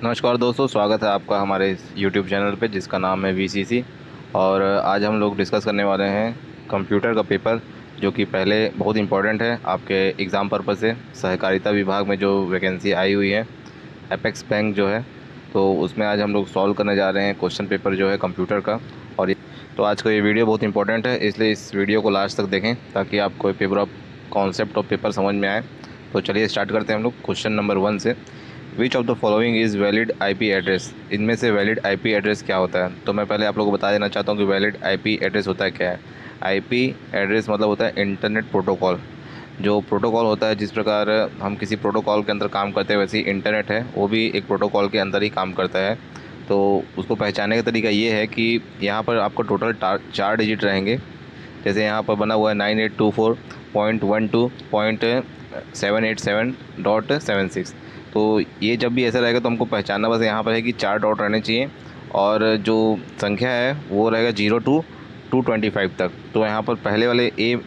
नमस्कार दोस्तों, स्वागत है आपका हमारे इस यूट्यूब चैनल पे जिसका नाम है वीसीसी। और आज हम लोग डिस्कस करने वाले हैं कंप्यूटर का पेपर, जो कि पहले बहुत इंपॉर्टेंट है आपके एग्ज़ाम पर्पज़ से। सहकारिता विभाग में जो वैकेंसी आई हुई है, एपेक्स बैंक जो है, तो उसमें आज हम लोग सॉल्व करने जा रहे हैं क्वेश्चन पेपर जो है कंप्यूटर का। और तो आज का ये वीडियो बहुत इंपॉर्टेंट है, इसलिए इस वीडियो को लास्ट तक देखें ताकि आपको paper of concept of paper समझ में आए। तो चलिए स्टार्ट करते हैं हम लोग क्वेश्चन नंबर 1 से। विच of the following is valid IP address. इनमें से वैलिड आईपी एड्रेस क्या होता है? तो मैं पहले आप लोगों को बता देना चाहता हूँ कि वैलिड आईपी एड्रेस होता है क्या है। आईपी एड्रेस मतलब होता है इंटरनेट प्रोटोकॉल। जो प्रोटोकॉल होता है, जिस प्रकार हम किसी प्रोटोकॉल के अंदर काम करते हैं, वैसे ही इंटरनेट है वो भी एक प्रोटोकॉल के अंदर ही काम करता है। तो उसको पहचानने का तरीका ये है कि यहाँ पर आपको टोटल 4 डिजिट रहेंगे। जैसे यहाँ पर बना हुआ है 9824.12.787.76। तो ये जब भी ऐसा रहेगा तो हमको पहचानना बस यहाँ पर है कि 4 डॉट रहने चाहिए, और जो संख्या है वो रहेगा 0 to 225 तक। तो यहाँ पर पहले वाले ए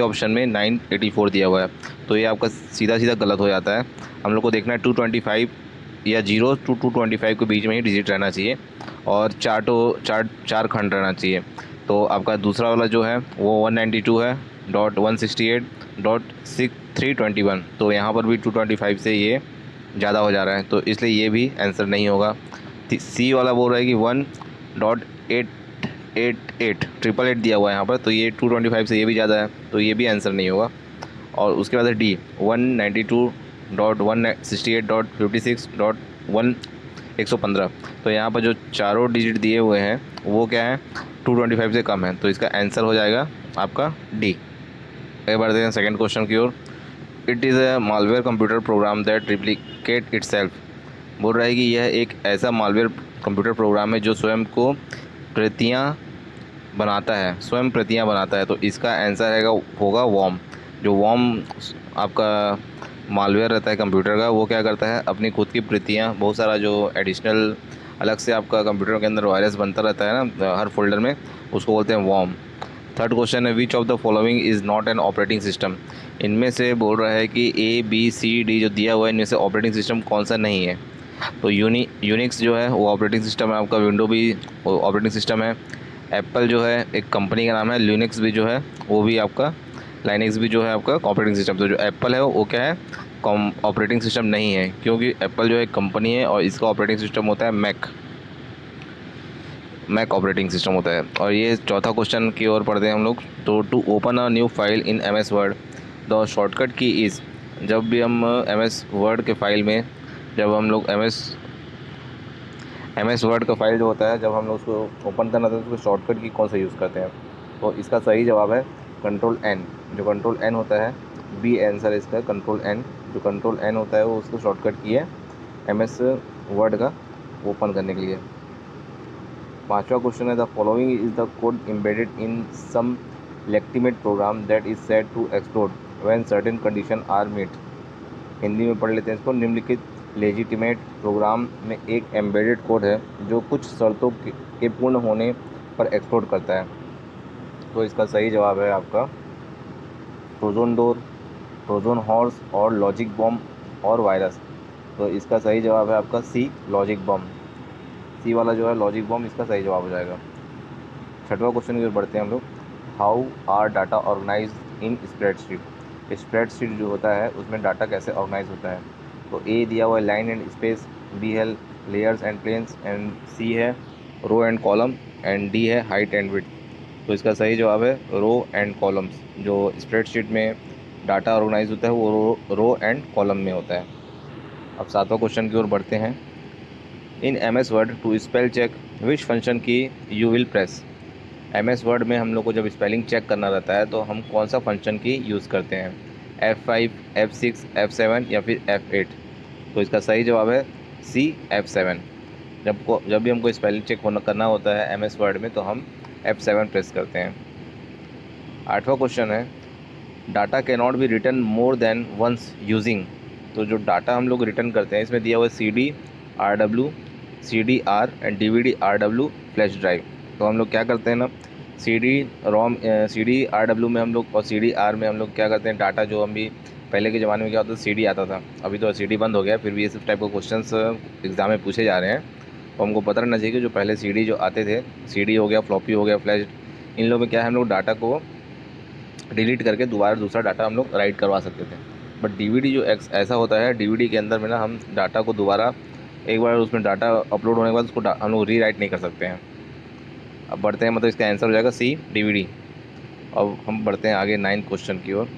ऑप्शन में 984 दिया हुआ है, तो ये आपका सीधा सीधा गलत हो जाता है। हम लोग को देखना है 225 या 0 to 225 के बीच में ही डिजिट रहना चाहिए, और चार खंड रहना चाहिए। तो आपका दूसरा वाला जो है वो 192 है .168.321। तो यहाँ पर भी 225 से ये ज़्यादा हो जा रहा है, तो इसलिए ये भी आंसर नहीं होगा। सी वाला बोल रहा है कि 1.888 ट्रिपल एट दिया हुआ है यहाँ पर, तो ये 225 से ये भी ज़्यादा है, तो ये भी आंसर नहीं होगा। और उसके बाद है डी 192.168.56.1 तो यहाँ पर जो चारों डिजिट दिए हुए हैं वो क्या है, 225 से कम है, तो इसका आंसर हो जाएगा आपका डी। आगे बढ़ते हैं सेकंड क्वेश्चन की ओर। It is a malware computer program that replicate itself. बोल रहा है कि यह एक ऐसा मालवेयर कंप्यूटर प्रोग्राम है जो स्वयं को प्रतियां बनाता है, स्वयं प्रतियां बनाता है। तो इसका आंसर होगा वॉर्म। जो वॉर्म आपका मालवेयर रहता है कंप्यूटर का, वो क्या करता है, अपनी खुद की प्रतियां, बहुत सारा जो एडिशनल अलग से आपका कंप्यूटर के अंदर वायरस बनता रहता है ना हर फोल्डर में, उसको बोलते हैं वॉर्म। थर्ड क्वेश्चन है विच of the following is not an operating system. इनमें से बोल रहा है कि ए बी सी डी जो दिया हुआ है, इनमें से ऑपरेटिंग सिस्टम कौन सा नहीं है। तो यूनिक्स जो है वो ऑपरेटिंग सिस्टम है आपका, विंडो भी ऑपरेटिंग सिस्टम है, एप्पल जो है एक कंपनी का नाम है, लिनक्स भी जो है वो भी आपका, लाइनक्स भी जो है आपका ऑपरेटिंग सिस्टम। तो जो एप्पल है वो क्या है, ऑपरेटिंग सिस्टम नहीं है, क्योंकि एप्पल जो है कंपनी है और इसका ऑपरेटिंग सिस्टम होता है मैक ऑपरेटिंग सिस्टम होता है। और ये चौथा क्वेश्चन की ओर पढ़ते हैं हम लोग। तो to open a new file in M S Word the shortcut key is. जब भी हम एम एस वर्ड के फाइल में, जब हम लोग एम एस वर्ड का फाइल जो होता है, जब हम लोग उसको ओपन करना था तो उसको शॉर्टकट की कौन सा यूज़ करते हैं। तो इसका सही जवाब है कंट्रोल एन। जो कंट्रोल एन होता है, बी आंसर इसका कंट्रोल एन। जो कंट्रोल एन होता है वो उसको शॉर्टकट की है एम एस वर्ड का ओपन करने के लिए। पांचवा क्वेश्चन है the following is the code embedded in some legitimate program that is set to explode when certain condition are met. Hindi में पढ़ लेते हैं इसको। निम्नलिखित लेजिटिमेट प्रोग्राम में एक एम्बेडेड कोड है जो कुछ शर्तों के पूर्ण होने पर एक्सप्लोड करता है। तो इसका सही जवाब है आपका ट्रोजन डोर, ट्रोजन हॉर्स और लॉजिक बॉम्ब और वायरस। तो इसका सही जवाब है आपका सी, लॉजिक बॉम्ब। सी वाला जो है लॉजिक बॉम्ब, इसका सही जवाब हो जाएगा। छठवां क्वेश्चन की ओर बढ़ते हैं हम लोग। How are data organise in spreadsheet. Spreadsheet जो होता है उसमें डाटा कैसे ऑर्गेनाइज होता है। तो ए दिया हुआ है लाइन एंड स्पेस, बी है layers and planes, and C है row and column, and D है हाइट एंड विड्थ। तो इसका सही जवाब है रो एंड कॉलम्स। जो स्प्रेडशीट में डाटा ऑर्गेनाइज होता है वो रो एंड कॉलम में होता है। अब सातवां क्वेश्चन की ओर बढ़ते हैं। In M S word to spell check which function key you will press. M S word में हम लोग को जब स्पेलिंग चेक करना रहता है तो हम कौन सा फंक्शन की यूज़ करते हैं, F5, F6, F7 या फिर F8। तो इसका सही जवाब है सी, F7। जब भी हमको स्पेलिंग चेक करना होता है एम एस वर्ड में तो हम F7 प्रेस करते हैं। आठवां क्वेश्चन है data can not be written more than once using. तो जो डाटा हम लोग रिटर्न करते हैं इसमें दिया हुआ है CD RW, CDR and DVD RW flash drive. तो हम लोग क्या करते हैं ना, CD ROM, CD RW में हम लोग और CDR में हम लोग क्या करते हैं, डाटा जो हम भी पहले के ज़माने में क्या होता था, सीडी आता था, अभी तो सीडी बंद हो गया, फिर भी ये सब टाइप के क्वेश्चंस एग्ज़ाम में पूछे जा रहे हैं। तो हमको पता रहना चाहिए कि जो पहले सीडी जो आते थे, सीडी हो गया, फ्लॉपी हो गया, फ्लैश, इन लोगों में क्या है, हम लोग डाटा को डिलीट करके दोबारा दूसरा डाटा हम लोग राइट करवा सकते थे। बट डीवीडी जो ऐसा होता है, डीवीडी के अंदर में ना हम डाटा को दोबारा, एक बार उसमें डाटा अपलोड होने के बाद उसको हम लोग रीराइट नहीं कर सकते हैं। अब बढ़ते हैं, मतलब इसका आंसर हो जाएगा सी, डीवीडी। अब हम बढ़ते हैं आगे 9th क्वेश्चन की ओर।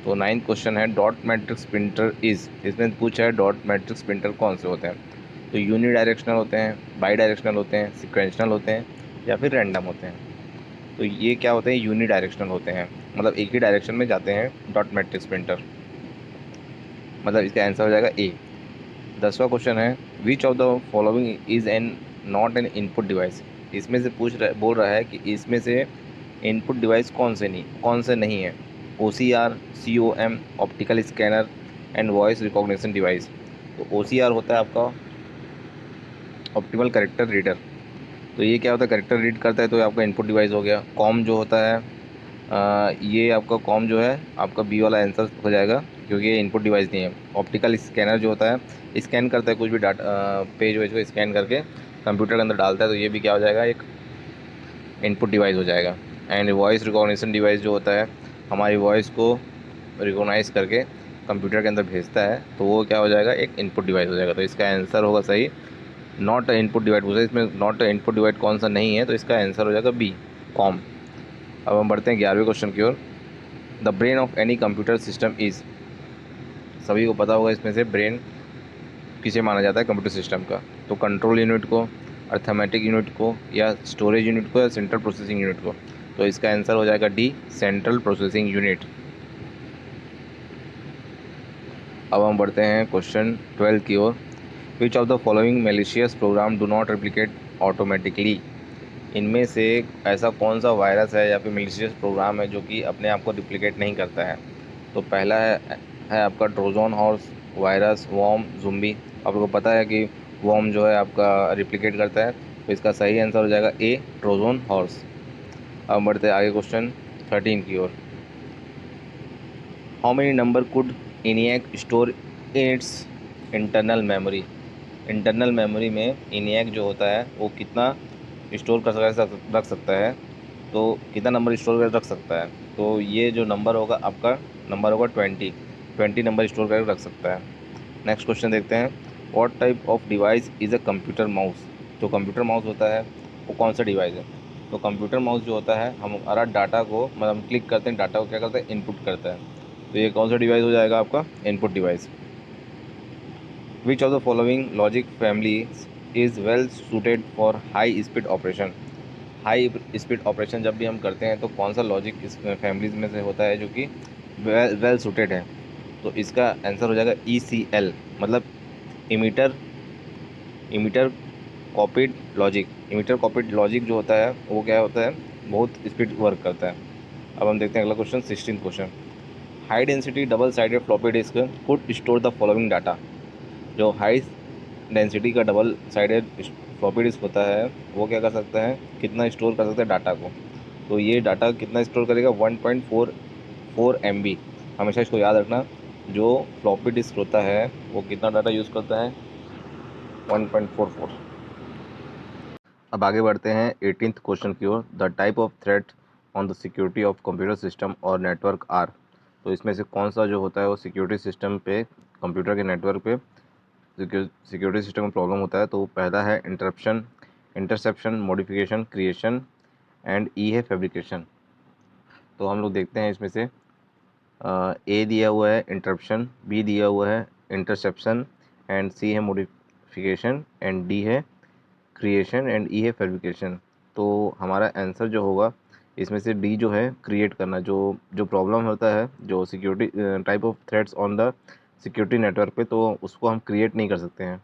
तो 9th क्वेश्चन है डॉट मैट्रिक्स प्रिंटर इज, इसमें पूछा है डॉट मैट्रिक्स प्रिंटर कौन से होते हैं। तो यूनी डायरेक्शनल होते हैं, बाई डायरेक्शनल होते हैं, सिक्वेंशनल होते हैं, या फिर रैंडम होते हैं। तो ये क्या होते हैं, यूनी डायरेक्शनल होते हैं, मतलब एक ही डायरेक्शन में जाते हैं डॉट मैट्रिक्स प्रिंटर, मतलब इसका आंसर हो जाएगा ए। 10वां क्वेश्चन है विच of the following is an not an input device, इसमें से बोल रहा है कि इसमें से इनपुट डिवाइस कौन से नहीं है। O C R, C O M, optical scanner and voice recognition device. तो ओ सी आर होता है आपका ऑप्टिकल करेक्टर रीडर, तो ये क्या होता है, करेक्टर रीड करता है, तो ये आपका इनपुट डिवाइस हो गया। कॉम जो होता है, ये आपका कॉम जो है आपका बी वाला आंसर हो जाएगा, क्योंकि ये इनपुट डिवाइस नहीं है। ऑप्टिकल स्कैनर जो होता है, स्कैन करता है कुछ भी डाटा, पेज वेज को स्कैन करके कंप्यूटर के अंदर डालता है, तो ये भी क्या हो जाएगा, एक इनपुट डिवाइस हो जाएगा। एंड वॉइस रिकॉग्निशन डिवाइस जो होता है, हमारी वॉइस को रिकॉग्नाइज करके कंप्यूटर के अंदर भेजता है, तो वो क्या हो जाएगा, एक इनपुट डिवाइस हो जाएगा। तो इसका आंसर होगा सही, नॉट इनपुट डिवाइस पूछा, इसमें नॉट इनपुट डिवाइस कौन सा नहीं है, तो इसका आंसर हो जाएगा बी, कॉम। अब हम बढ़ते हैं 11वें क्वेश्चन की ओर। The brain of any computer system is, सभी को पता होगा इसमें से ब्रेन किसे माना जाता है कंप्यूटर सिस्टम का। तो कंट्रोल यूनिट को, अर्थमेटिक यूनिट को, या स्टोरेज यूनिट को, या सेंट्रल प्रोसेसिंग यूनिट को। तो इसका आंसर हो जाएगा डी, सेंट्रल प्रोसेसिंग यूनिट। अब हम बढ़ते हैं क्वेश्चन 12 की ओर। Which of the following malicious program do not replicate automatically, इनमें से ऐसा कौन सा वायरस है या फिर मेलिशियस प्रोग्राम है जो कि अपने आप को रिप्लिकेट नहीं करता है। तो पहला है आपका ट्रोजन हॉर्स, वायरस, वॉर्म, ज़ुम्बी। आप लोगों को पता है कि वॉर्म जो है आपका रिप्लिकेट करता है, तो इसका सही आंसर हो जाएगा ए, ट्रोजन हॉर्स। अब बढ़ते हैं आगे क्वेश्चन 13 की ओर। How many number could ENIAC store in its internal memory, internal memory में ENIAC जो होता है वो कितना स्टोर रख सकता है, तो कितना नंबर स्टोर कर रख सकता है। तो ये जो नंबर होगा आपका, नंबर होगा 20 नंबर स्टोर कर रख सकता है। नेक्स्ट क्वेश्चन देखते हैं, what type of device is a computer mouse, जो कंप्यूटर माउस होता है वो कौन सा डिवाइस है। तो कंप्यूटर माउस जो होता है, हमारा डाटा को, मतलब हम क्लिक करते हैं, डाटा को क्या करता है, इनपुट करता है। तो ये कौन सा डिवाइस हो जाएगा आपका, input device. Which of the following logic family is well suited for high speed operation, high speed operation जब भी हम करते हैं तो कौन सा लॉजिक इस फैमिलीज में से होता है जो कि वेल सूटेड है। तो इसका आंसर हो जाएगा ECL, मतलब emitter emitter copied logic. Emitter copied logic जो होता है वो क्या होता है, बहुत स्पीड वर्क करता है। अब हम देखते हैं अगला question, 16th question. High density double sided floppy disk could store the following data, जो हाई डेंसिटी का डबल साइडेड फ्लॉपी डिस्क होता है वो क्या कर सकता है, कितना स्टोर कर सकता है डाटा को। तो ये डाटा कितना स्टोर करेगा, 1.44 MB। हमेशा इसको याद रखना, जो फ्लॉपी डिस्क होता है वो कितना डाटा यूज़ करता है, 1.44। अब आगे बढ़ते हैं 18th क्वेश्चन की ओर। The type of threat on the security of computer system और नेटवर्क आर, तो इसमें से कौन सा जो होता है वो सिक्योरिटी सिस्टम पे, कंप्यूटर के नेटवर्क पे सिक्योरिटी सिस्टम में प्रॉब्लम होता है। तो पहला है interruption, interception, modification, creation, and E है फैब्रिकेशन। तो हम लोग देखते हैं इसमें से, ए दिया हुआ है इंटरप्शन, बी दिया हुआ है इंटरसेप्शन, एंड सी है मॉडिफिकेशन, एंड डी है क्रिएशन, एंड ई है फैब्रिकेशन। तो हमारा आंसर जो होगा इसमें से डी जो है क्रिएट करना, जो जो प्रॉब्लम होता है, जो security type of threats on the security network पे, तो उसको हम क्रिएट नहीं कर सकते हैं।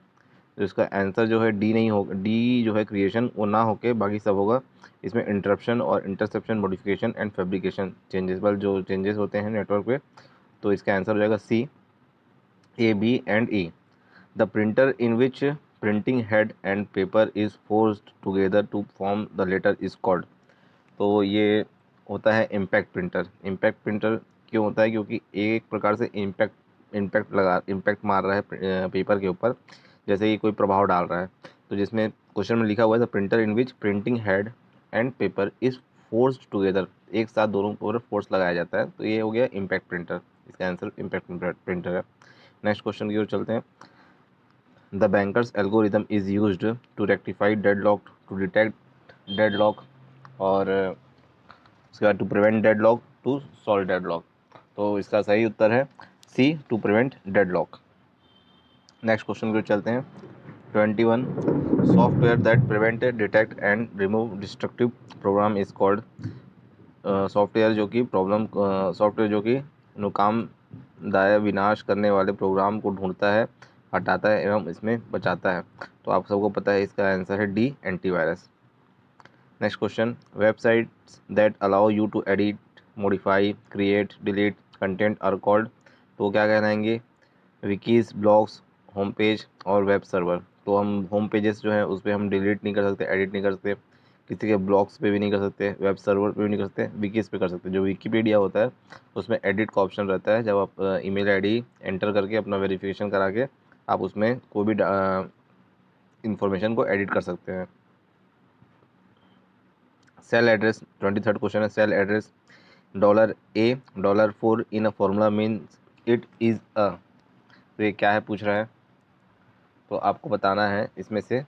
तो इसका आंसर जो है डी नहीं होगा, डी जो है क्रिएशन वो ना होके बाकी सब होगा। इसमें इंटरप्शन और interception, modification and fabrication, changeable जो चेंजेस होते हैं नेटवर्क पे, तो इसका आंसर हो जाएगा C, A, B and E. The printer in which printing head and paper is forced together to form the letter is called, तो ये होता है इम्पैक्ट प्रिंटर। इम्पैक्ट प्रिंटर क्यों होता है? क्योंकि एक प्रकार से इम्पैक्ट मार रहा है पेपर के ऊपर, जैसे कि कोई प्रभाव डाल रहा है। तो जिसमें क्वेश्चन में लिखा हुआ है the printer in which printing head and paper is forced together, एक साथ दोनों पर फोर्स लगाया जाता है, तो ये हो गया इम्पैक्ट प्रिंटर। इसका आंसर इम्पैक्ट प्रिंटर है। नेक्स्ट क्वेश्चन की ओर चलते हैं। The bankers algorithm is used to rectify deadlock, to detect deadlock, और उसके बाद to prevent deadlock, to solve deadlock. तो इसका सही उत्तर है C, to prevent deadlock. Next question की ओर चलते हैं। 21 software that prevent, detect and remove destructive program is called. Software जो कि नुकामदायक विनाश करने वाले प्रोग्राम को ढूंढता है, हटाता है एवं इसमें बचाता है। तो आप सबको पता है इसका आंसर है D, antivirus. Next question. Websites that allow you to edit, modify, create, delete content are called. तो क्या कहलाएंगे? विकीज, ब्लॉग्स, होम पेज और वेब सर्वर। तो हम होम पेजेस जो है उस पर हम डिलीट नहीं कर सकते, एडिट नहीं कर सकते, किसी के ब्लॉग्स पे भी नहीं कर सकते, वेब सर्वर पे भी नहीं कर सकते, विकीज़ पे कर सकते। जो विकीपीडिया होता है उसमें एडिट का ऑप्शन रहता है, जब आप ईमेल आईडी एंटर करके अपना वेरिफिकेशन करा के आप उसमें कोई भी इंफॉर्मेशन को एडिट कर सकते हैं। सेल एड्रेस, 23rd क्वेश्चन है। Cell address $A $4 in a formula means it is a. तो ये क्या है पूछ रहा है, तो आपको बताना है इसमें से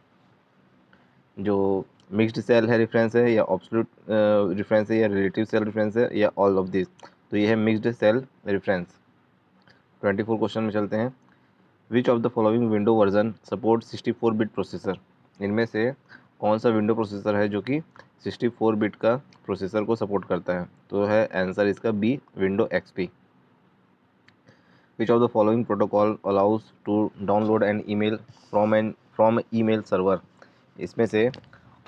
जो मिक्स्ड सेल है रेफरेंस है, या ऑब्सोल्यूट रेफरेंस है, या रिलेटिव सेल रेफरेंस है, या ऑल ऑफ दिस। तो ये है मिक्स्ड सेल रेफरेंस। 24 क्वेश्चन में चलते हैं। विच of the following window version support 64 bit processor. इनमें से कौन सा विंडो प्रोसेसर है जो कि 64 बिट का प्रोसेसर को सपोर्ट करता है? तो है आंसर इसका B, Windows XP. Which of the following protocol allows to download an email from email server. इसमें से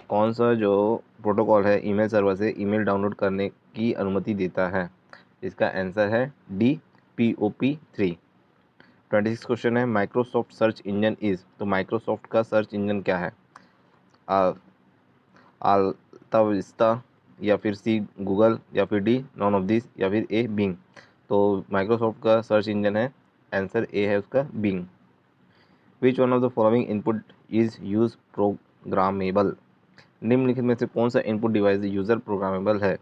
कौन सा जो प्रोटोकॉल है ईमेल सर्वर से ईमेल डाउनलोड करने की अनुमति देता है? इसका आंसर है डी, POP3। 26 क्वेश्चन है। Microsoft search engine is. तो माइक्रोसॉफ्ट का सर्च इंजन क्या है? अल्ता विस्ता, या फिर सी गूगल, या फिर डी नॉन ऑफ दिस, या फिर ए बिंग। तो माइक्रोसॉफ्ट का सर्च इंजन है, आंसर ए है उसका Bing. Which one of the following input is use programmable. निम्नलिखित में से कौन सा इनपुट डिवाइस यूज़र प्रोग्रामेबल है?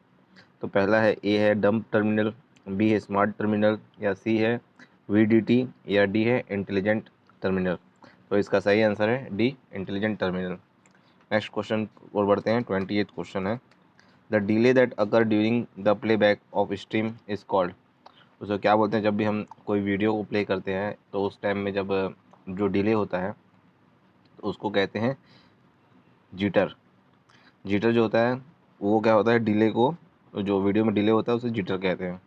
तो पहला है ए है डंप टर्मिनल, बी है स्मार्ट टर्मिनल, या सी है VDT, या डी है इंटेलिजेंट टर्मिनल। तो इसका सही आंसर है D, intelligent terminal. Next question और बढ़ते हैं। 28th क्वेश्चन है। The delay that occur during the playback of stream is called. उसको क्या बोलते हैं? जब भी हम कोई वीडियो को प्ले करते हैं तो उस टाइम में जब जो डिले होता है तो उसको कहते हैं जिटर। जिटर जो होता है वो क्या होता है? डिले को, जो वीडियो में डिले होता है उसे जिटर कहते हैं।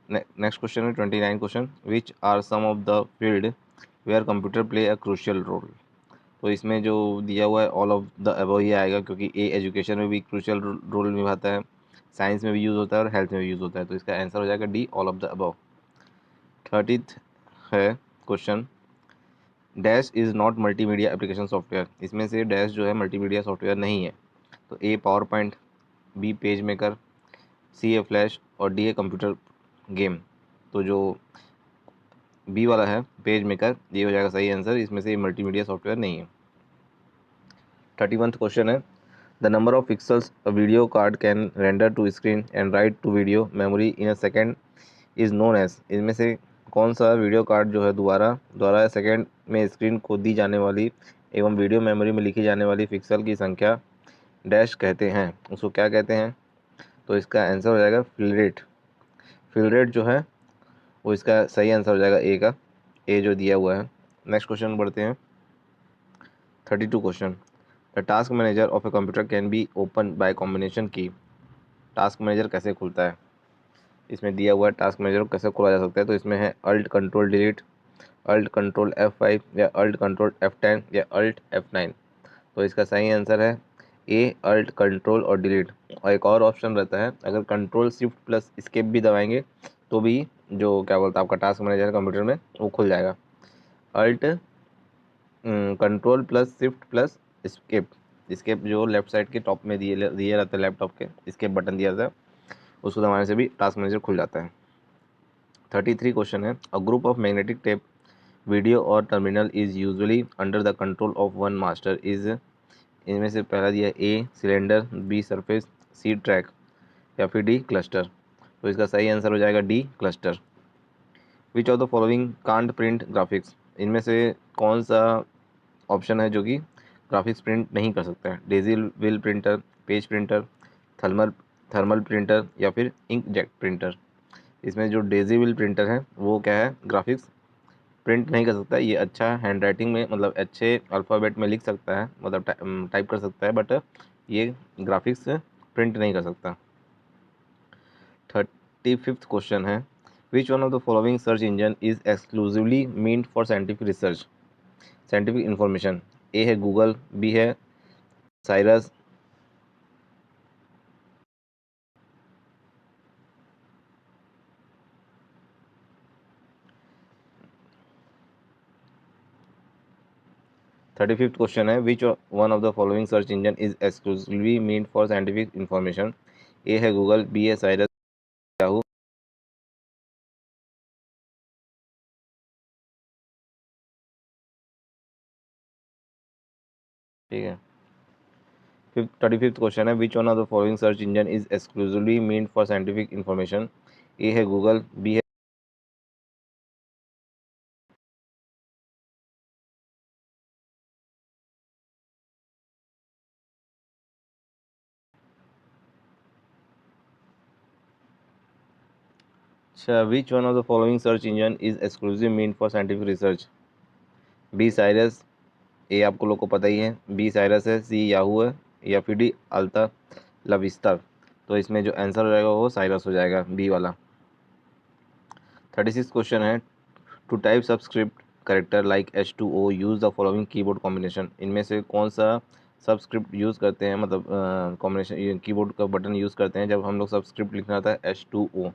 नेक्स्ट क्वेश्चन है 29 question. Which are some of the field where computer play a crucial role. तो इसमें जो दिया हुआ है ऑल ऑफ द अबव ही आएगा, क्योंकि ए एजुकेशन में भी क्रूशियल रोल निभाता है, साइंस में भी यूज़ होता है और हेल्थ में भी यूज़ होता है। तो इसका आंसर हो जाएगा D, all of the above. 30th है question. Dash is not multimedia application software. इसमें से डैश जो है मल्टीमीडिया सॉफ्टवेयर नहीं है। तो A power point, B page maker, C है फ्लैश, और डी है कंप्यूटर गेम। तो जो बी वाला है पेज मेकर, ये हो जाएगा सही आंसर। इसमें से मल्टीमीडिया सॉफ्टवेयर नहीं है। 31st क्वेश्चन है। The number of pixels a video card can render to screen and write to video memory in a second is known as. इनमें से कौन सा वीडियो कार्ड जो है द्वारा सेकेंड में स्क्रीन को दी जाने वाली एवं वीडियो मेमोरी में लिखी जाने वाली पिक्सल की संख्या डैश कहते हैं? उसको क्या कहते हैं? तो इसका आंसर हो जाएगा फिल रेट। फिल रेट जो है वो इसका सही आंसर हो जाएगा ए का, ए जो दिया हुआ है। नेक्स्ट क्वेश्चन बढ़ते हैं। 32 question. The task manager of a computer can be open by combination की। टास्क मैनेजर कैसे खुलता है? इसमें दिया हुआ है टास्क मैनेजर को कैसे खोला जा सकता है। तो इसमें है Alt Control Delete, Alt Control F5, या अल्ट कंट्रोल F10, या अल्ट F9। तो इसका सही आंसर है ए, अल्ट कंट्रोल और डिलीट। और एक और ऑप्शन रहता है, अगर कंट्रोल शिफ्ट प्लस एस्केप भी दबाएंगे तो भी जो क्या बोलता है आपका टास्क मैनेजर कंप्यूटर में वो खुल जाएगा। Alt Control plus Shift plus Escape. Escape जो लेफ्ट साइड के टॉप में दिए रहते हैं लैपटॉप के, एस्केप बटन दिया जाता है, उसको दबाने से भी टास्क मैनेजर खुल जाता है। 33 क्वेश्चन है, a group of magnetic tape video और terminal is usually under the control of one master is, इनमें से पहला दिया A cylinder, B surface, C track या फिर डी क्लस्टर। तो इसका सही आंसर हो जाएगा D cluster. Which of the following can't print graphics, इनमें से कौन सा ऑप्शन है जो कि ग्राफिक्स प्रिंट नहीं कर सकता है? Daisy wheel printer, page printer, thermal thermal printer या फिर इंकजेट प्रिंटर। इसमें जो डेजी व्हील प्रिंटर है वो क्या है, ग्राफिक्स प्रिंट नहीं कर सकता है। ये अच्छा हैंड राइटिंग में मतलब अच्छे अल्फ़ाबेट में लिख सकता है, मतलब टाइप कर सकता है, बट ये ग्राफिक्स प्रिंट नहीं कर सकता। 35th क्वेश्चन है, which one of the following search engine is exclusively meant for scientific research, scientific information? A है गूगल, बी है साइरस, 35th क्वेश्चन है, which one of the following search engine is exclusively meant for scientific information? A है Google, B है Scirus, Yahoo. ठीक है। 35th question है, which one of the following search engine is exclusively meant for scientific information? A है Google, B है। अच्छा, which one of the following search engine is exclusive mean for scientific research? B Scirus, A आपको लोग को पता ही है, B Cyrus है, सी Yahoo है या फिर डी अल्ता लाविस्ता। तो इसमें जो आंसर हो जाएगा वो साइरस हो जाएगा, बी वाला। 36 क्वेश्चन है, to type subscript character like H2O use the following keyboard combination. इनमें से कौन सा सबस्क्रिप्ट यूज़ करते हैं, मतलब कॉम्बिनेशन कीबोर्ड का बटन यूज़ करते हैं जब हम लोग सबस्क्रिप्ट लिखना होता है H2O?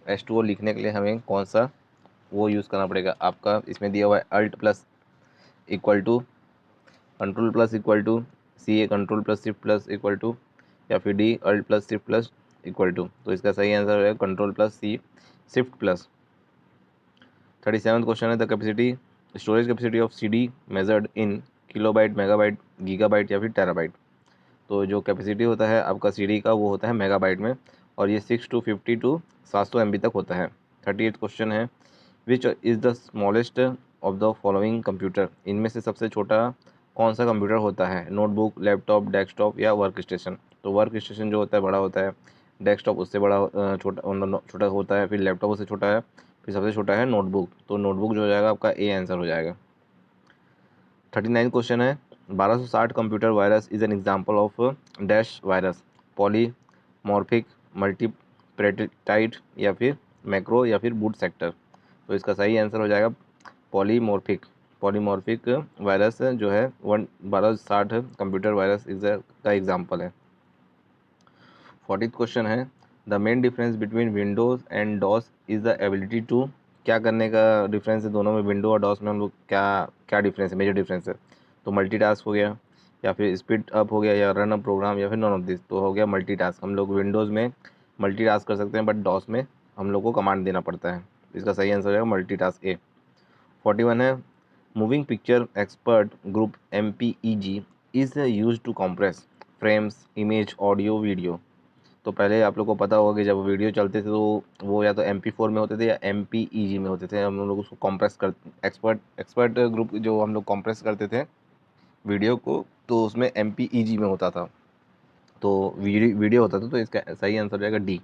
H2O लिखने के लिए हमें कौन सा वो यूज़ करना पड़ेगा आपका? इसमें दिया हुआ है Alt plus equal to, Control plus equal to, C A Control plus Shift plus equal to या फिर D Alt plus Shift plus equal to. तो इसका सही आंसर है Control plus C Shift plus. 37th question है, the capacity storage capacity of C D measured in kilobyte, megabyte, gigabyte या फिर terabyte. तो जो कैपेसिटी होता है आपका सी डी का वो होता है मेगाबाइट में, और ये 6 to 700 MB तक होता है। 38th क्वेश्चन है, which is the smallest of the following computer? इनमें से सबसे छोटा कौन सा कंप्यूटर होता है? नोटबुक, लैपटॉप, डेस्कटॉप या वर्क स्टेशन। तो वर्क स्टेशन जो होता है बड़ा होता है, डेस्कटॉप उससे बड़ा छोटा होता है, फिर लैपटॉप उससे छोटा है, फिर सबसे छोटा है नोटबुक। तो नोटबुक जो हो जाएगा आपका ए आंसर हो जाएगा। 39 क्वेश्चन है, 1260 computer virus is an example of dash virus, polymorphic, multipartite या फिर मैक्रो या फिर बूट सेक्टर। तो इसका सही आंसर हो जाएगा पॉलीमॉर्फिक। पॉलीमॉर्फिक वायरस जो है 1260 कंप्यूटर वायरस का एग्जाम्पल है। 40th क्वेश्चन है, the main difference between Windows and DOS is the ability to, क्या करने का डिफरेंस है दोनों में? विंडो और डॉस में हम लोग क्या क्या डिफरेंस है, मेजर डिफरेंस है? तो मल्टीटास्क हो गया या फिर स्पीड अप हो गया या रन अप प्रोग्राम या फिर नॉन ऑफ दिस। तो हो गया मल्टीटास्क। हम लोग विंडोज़ में मल्टीटास्क कर सकते हैं बट डॉस में हम लोग को कमांड देना पड़ता है। इसका सही आंसर है मल्टीटास्क ए। 41 है, moving picture expert group MPEG is use to compress frames, image, audio, video. तो पहले आप लोग को पता होगा कि जब वीडियो चलते थे तो वो या तो MP4 में होते थे या MPEG में होते थे। हम लोग उसको कॉम्प्रेस कर, एक्सपर्ट ग्रुप जो हम लोग कॉम्प्रेस करते थे वीडियो को, तो उसमें MPEG में होता था, तो वीडियो होता था। तो इसका सही आंसर हो जाएगा डी।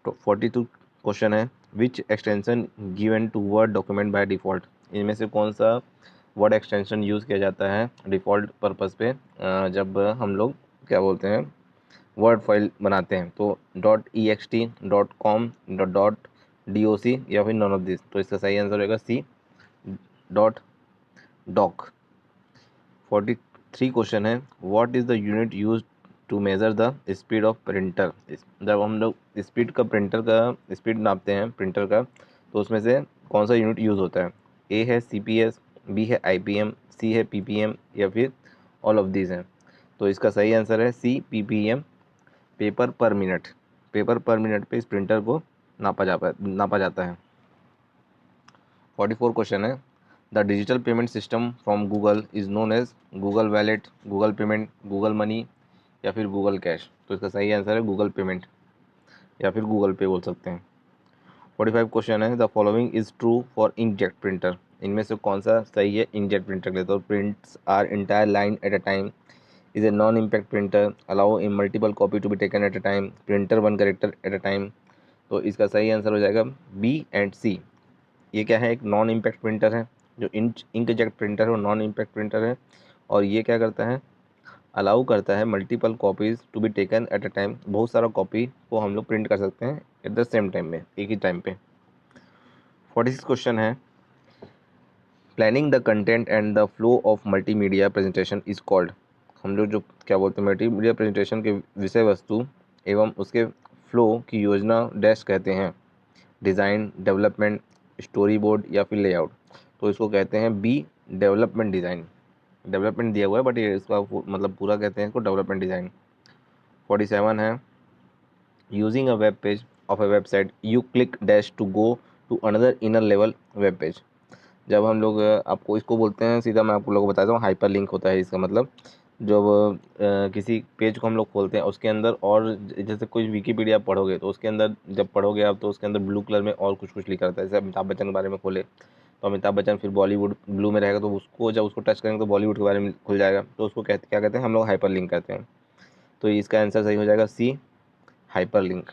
तो 42 क्वेश्चन है, which extension given to word document by default? इनमें से कौन सा वर्ड एक्सटेंशन यूज़ किया जाता है डिफ़ॉल्ट पर्पज़ पे जब हम लोग क्या बोलते हैं वर्ड फाइल बनाते हैं? तो .ext, .com, .doc या फिर नॉन ऑफ दिस। तो इसका सही आंसर होगा सी .doc। 43 क्वेश्चन है, what is the unit use to measure the speed of printer? जब हम लोग स्पीड का प्रिंटर का स्पीड नापते हैं प्रिंटर का, तो उसमें से कौन सा यूनिट यूज़ होता है? ए है CPS, बी है IPM, सी है PPM या फिर ऑल ऑफ दिस हैं। तो इसका सही आंसर है सी PPM, पेपर पर मिनट। पेपर पर मिनट पे इस प्रिंटर को नापा जाता है। 44 क्वेश्चन है, the digital payment system from Google is known as Google Wallet, Google payment, Google money या फिर गूगल कैश। तो इसका सही आंसर है गूगल पेमेंट या फिर गूगल पे बोल सकते हैं। 45 क्वेश्चन है, the following is true for inkjet printer. इनमें से कौन सा सही है इंकजेट प्रिंटर के लिए? तो prints are entire line at a time, is a non impact printer, allow in multiple copy to be taken at a time, printer one character at a time. तो इसका सही आंसर हो जाएगा B and सी। ये क्या है? एक non impact printer है। जो इंकजेट प्रिंटर है वो नॉन इम्पैक्ट प्रिंटर है, और ये क्या करता है? अलाउ करता है multiple copies to be taken at a time. बहुत सारा कॉपी को हम लोग प्रिंट कर सकते हैं एट द सेम टाइम में, एक ही टाइम पे। 46 क्वेश्चन है, planning the content and the flow of multimedia presentation is called. हम लोग जो क्या बोलते हैं मल्टीमीडिया प्रेजेंटेशन के विषय वस्तु एवं उसके फ्लो की योजना डैश कहते हैं, डिज़ाइन, डेवलपमेंट, स्टोरी बोर्ड या फिर लेआउट। तो इसको कहते हैं बी डेवलपमेंट डिज़ाइन। डेवलपमेंट दिया हुआ है बट ये इसका मतलब पूरा कहते हैं इसको डेवलपमेंट डिज़ाइन। 47 है, using a web page of a website you click dash to go to another inner level web page. जब हम लोग आपको इसको बोलते हैं, सीधा मैं आपको लोगों को बताता हूँ, हाइपर लिंक होता है इसका मतलब। जब किसी पेज को हम लोग खोलते हैं उसके अंदर, और जैसे कोई विकीपीडिया पढ़ोगे तो उसके अंदर जब पढ़ोगे आप तो उसके अंदर ब्लू कलर में और कुछ कुछ लिखा रहता है। जैसे अमिताभ बच्चन के बारे में खोले तो अमिताभ बच्चन फिर बॉलीवुड ब्लू में रहेगा, तो उसको जब उसको टच करेंगे तो बॉलीवुड के बारे में खुल जाएगा। तो उसको क्या कहते हैं हम लोग? हाइपर लिंक कहते हैं। तो इसका आंसर सही हो जाएगा सी, हाइपर लिंक।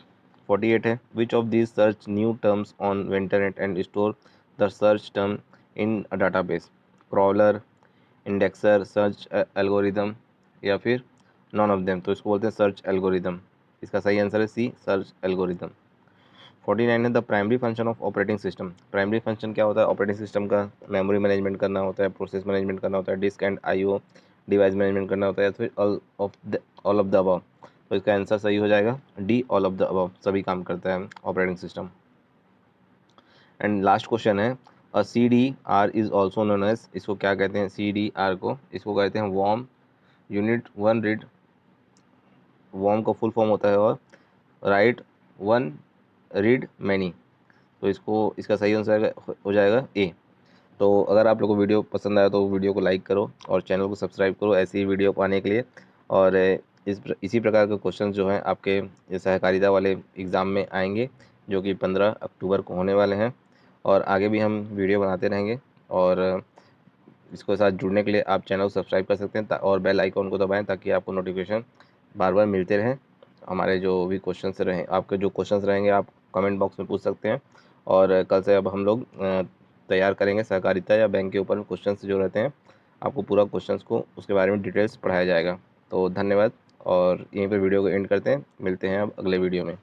48 है, which of these search new terms on internet and store the search term in a database, crawler, indexer, search algorithm या फिर नॉन ऑफ देम। तो इसको बोलते हैं सर्च एल्गोरिदम। इसका सही आंसर है सी, सर्च एल्गोरिदम। 49 है, the primary function of operating system. Primary function क्या होता है ऑपरेटिंग सिस्टम का? मेमोरी मैनेजमेंट करना होता है, प्रोसेस मैनेजमेंट करना होता है, disk and IO device management करना होता है, या फिर ऑल ऑफ द अबव। तो इसका आंसर सही हो जाएगा D, all of the above. सभी काम करता है operating system. And last question है, a C D R is also known as. इसको क्या कहते हैं? सी डी आर को इसको कहते हैं WORM unit one read. WORM का फुल फॉर्म होता है और राइट वन रीड मैनी। तो इसको इसका सही आंसर हो जाएगा ए। तो अगर आप लोगों को वीडियो पसंद आया तो वीडियो को लाइक करो और चैनल को सब्सक्राइब करो ऐसी ही वीडियो पाने के लिए। और इसी प्रकार के क्वेश्चन जो हैं आपके ये सहकारिता वाले एग्ज़ाम में आएंगे, जो कि 15 अक्टूबर को होने वाले हैं। और आगे भी हम वीडियो बनाते रहेंगे, और इसके साथ जुड़ने के लिए आप चैनल को सब्सक्राइब कर सकते हैं और बेल आइकॉन को दबाएं ताकि आपको नोटिफिकेशन बार बार मिलते रहें। हमारे जो भी क्वेश्चंस रहे, आपके जो क्वेश्चंस रहेंगे आप कमेंट बॉक्स में पूछ सकते हैं। और कल से अब हम लोग तैयार करेंगे सहकारिता या बैंक के ऊपर क्वेश्चंस जो रहते हैं, आपको पूरा क्वेश्चंस को उसके बारे में डिटेल्स पढ़ाया जाएगा। तो धन्यवाद, और यहीं पर वीडियो को एंड करते हैं। मिलते हैं अब अगले वीडियो में।